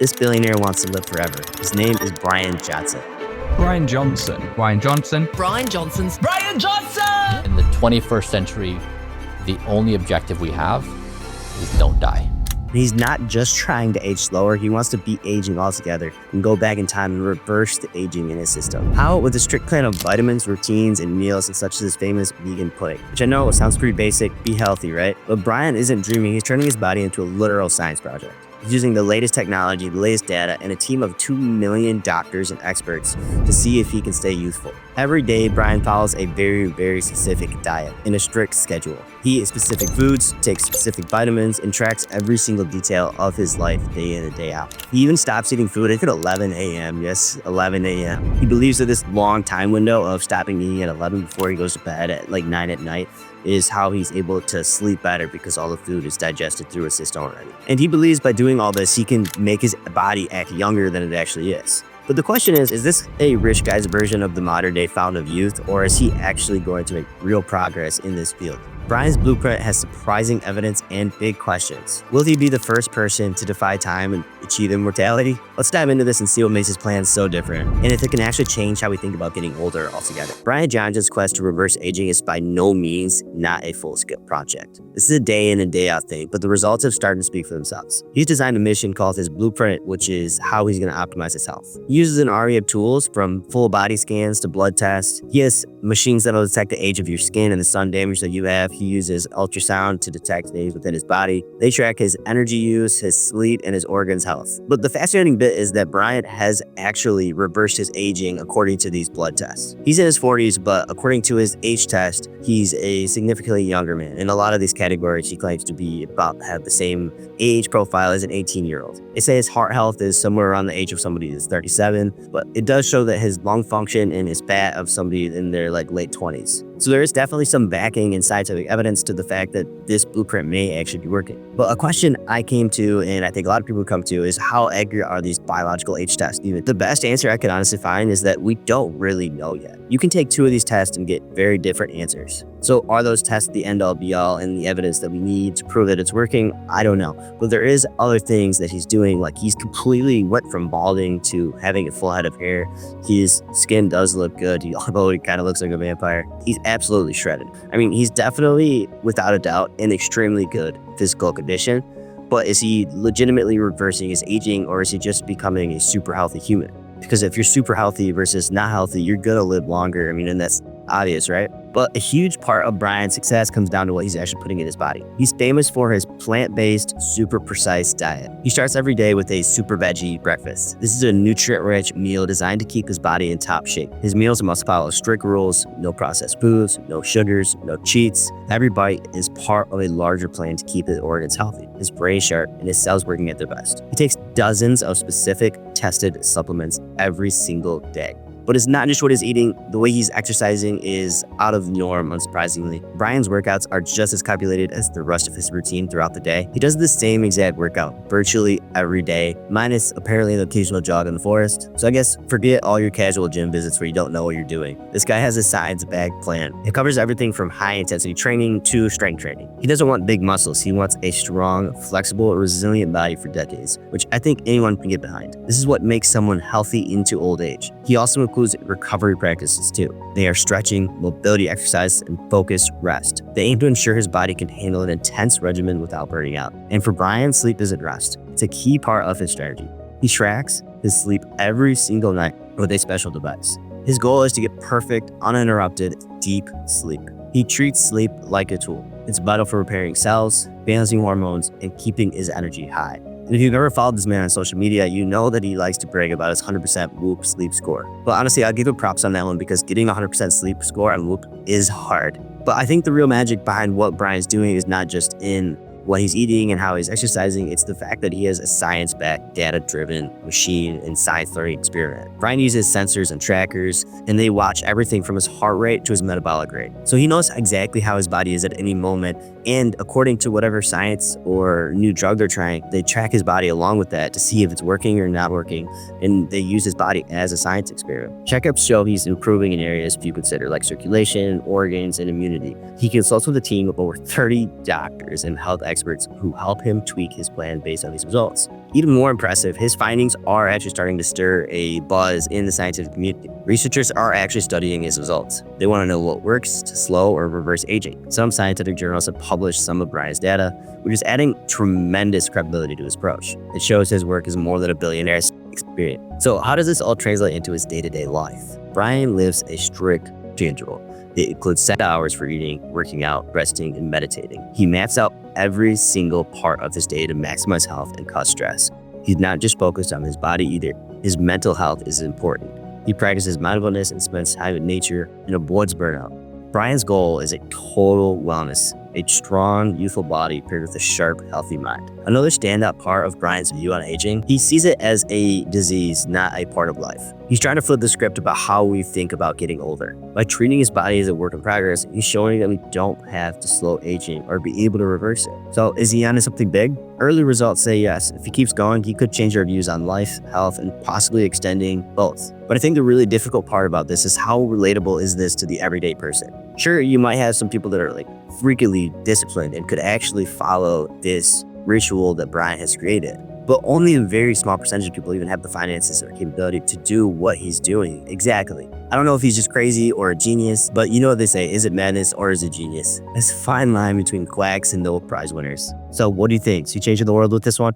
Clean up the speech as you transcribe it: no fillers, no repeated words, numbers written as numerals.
This billionaire wants to live forever. His name is Bryan Johnson. Bryan Johnson. Bryan Johnson. Bryan Johnson's Bryan Johnson! In the 21st century, the only objective we have is don't die. He's not just trying to age slower, he wants to beat aging altogether and go back in time and reverse the aging in his system. How? With a strict plan of vitamins, routines, and meals, and such as his famous vegan pudding. Which I know sounds pretty basic, be healthy, right? But Bryan isn't dreaming, he's turning his body into a literal science project. He's using the latest technology, the latest data, and a team of 2 million doctors and experts to see if he can stay youthful. Every day, Bryan follows a very specific diet in a strict schedule. He eats specific foods, takes specific vitamins, and tracks every single detail of his life day in and day out. He even stops eating food at 11 a.m. Yes, 11 a.m. He believes that this long time window of stopping eating at 11 before he goes to bed at like 9 at night is how he's able to sleep better because all the food is digested through his system already. And he believes by doing all this, he can make his body act younger than it actually is. But the question is this a rich guy's version of the modern day fountain of youth, or is he actually going to make real progress in this field? Bryan's blueprint has surprising evidence and big questions. Will he be the first person to defy time and achieve immortality? Let's dive into this and see what makes his plan so different, and if it can actually change how we think about getting older altogether. Bryan Johnson's quest to reverse aging is by no means not a full-scale project. This is a day in and day out thing, but the results have started to speak for themselves. He's designed a mission called his blueprint, which is how he's going to optimize his health. He uses an array of tools from full body scans to blood tests. He has machines that'll detect the age of your skin and the sun damage that you have. He uses ultrasound to detect things within his body. They track his energy use, his sleep, and his organs health. But the fascinating bit is that Bryan has actually reversed his aging according to these blood tests. He's in his 40s, but according to his age test, he's a significantly younger man. In a lot of these categories, he claims to be have the same age profile as an 18-year-old. They say his heart health is somewhere around the age of somebody that's 37, but it does show that his lung function and his fat of somebody in their late 20s. So there is definitely some backing and scientific evidence to the fact that this blueprint may actually be working. But a question I came to, and I think a lot of people come to, is how accurate are these biological age tests even? The best answer I could honestly find is that we don't really know yet. You can take 2 of these tests and get very different answers. So are those tests the end-all be-all and the evidence that we need to prove that it's working? I don't know. But there is other things that he's doing, like he's completely went from balding to having a full head of hair. His skin does look good, although he kind of looks like a vampire. He's absolutely shredded. I mean, he's definitely, without a doubt, in extremely good physical condition. But is he legitimately reversing his aging, or is he just becoming a super healthy human? Because if you're super healthy versus not healthy, you're gonna live longer. I mean, and that's obvious, right? But a huge part of Bryan's success comes down to what he's actually putting in his body. He's famous for his plant-based, super precise diet. He starts every day with a super veggie breakfast. This is a nutrient-rich meal designed to keep his body in top shape. His meals must follow strict rules: no processed foods, no sugars, no cheats. Every bite is part of a larger plan to keep his organs healthy, his brain sharp, and his cells working at their best. He takes dozens of specific tested supplements every single day. But it's not just what he's eating. The way he's exercising is out of the norm, unsurprisingly. Bryan's workouts are just as calculated as the rest of his routine throughout the day. He does the same exact workout virtually every day, minus apparently the occasional jog in the forest. So I guess forget all your casual gym visits where you don't know what you're doing. This guy has a science-backed plan. It covers everything from high-intensity training to strength training. He doesn't want big muscles. He wants a strong, flexible, resilient body for decades, which I think anyone can get behind. This is what makes someone healthy into old age. He also includes recovery practices too. They are stretching, mobility exercise, and focused rest. They aim to ensure his body can handle an intense regimen without burning out. And for Bryan, sleep isn't rest. It's a key part of his strategy. He tracks his sleep every single night with a special device. His goal is to get perfect, uninterrupted, deep sleep. He treats sleep like a tool. It's vital for repairing cells, balancing hormones, and keeping his energy high. And if you've ever followed this man on social media, you know that he likes to brag about his 100% Whoop sleep score. But honestly, I'll give him props on that one because getting a 100% sleep score on Whoop is hard. But I think the real magic behind what Bryan's doing is not just in what he's eating and how he's exercising, it's the fact that he has a science-backed, data-driven machine and science learning experiment. Bryan uses sensors and trackers, and they watch everything from his heart rate to his metabolic rate. So he knows exactly how his body is at any moment And according to whatever science or new drug they're trying, they track his body along with that to see if it's working or not working. And they use his body as a science experiment. Checkups show he's improving in areas few consider, like circulation, organs, and immunity. He consults with a team of over 30 doctors and health experts who help him tweak his plan based on these results. Even more impressive, his findings are actually starting to stir a buzz in the scientific community. Researchers are actually studying his results. They want to know what works to slow or reverse aging. Some scientific journals have published some of Bryan's data, which is adding tremendous credibility to his approach. It shows his work is more than a billionaire's experience. So how does this all translate into his day-to-day life? Bryan lives a strict schedule. It includes set hours for eating, working out, resting, and meditating. He maps out every single part of his day to maximize health and cut stress. He's not just focused on his body either. His mental health is important. He practices mindfulness and spends time in nature and avoids burnout. Bryan's goal is a total wellness, a strong, youthful body paired with a sharp, healthy mind. Another standout part of Bryan's view on aging, he sees it as a disease, not a part of life. He's trying to flip the script about how we think about getting older. By treating his body as a work in progress, he's showing that we don't have to slow aging or be able to reverse it. So is he onto something big? Early results say yes. If he keeps going, he could change our views on life, health, and possibly extending both. But I think the really difficult part about this is how relatable is this to the everyday person? Sure, you might have some people that are like freakily disciplined and could actually follow this ritual that Bryan has created. But only a very small percentage of people even have the finances or capability to do what he's doing exactly. I don't know if he's just crazy or a genius, but you know what they say, is it madness or is it genius? It's a fine line between quacks and Nobel Prize winners. So what do you think? Is he changing the world with this one?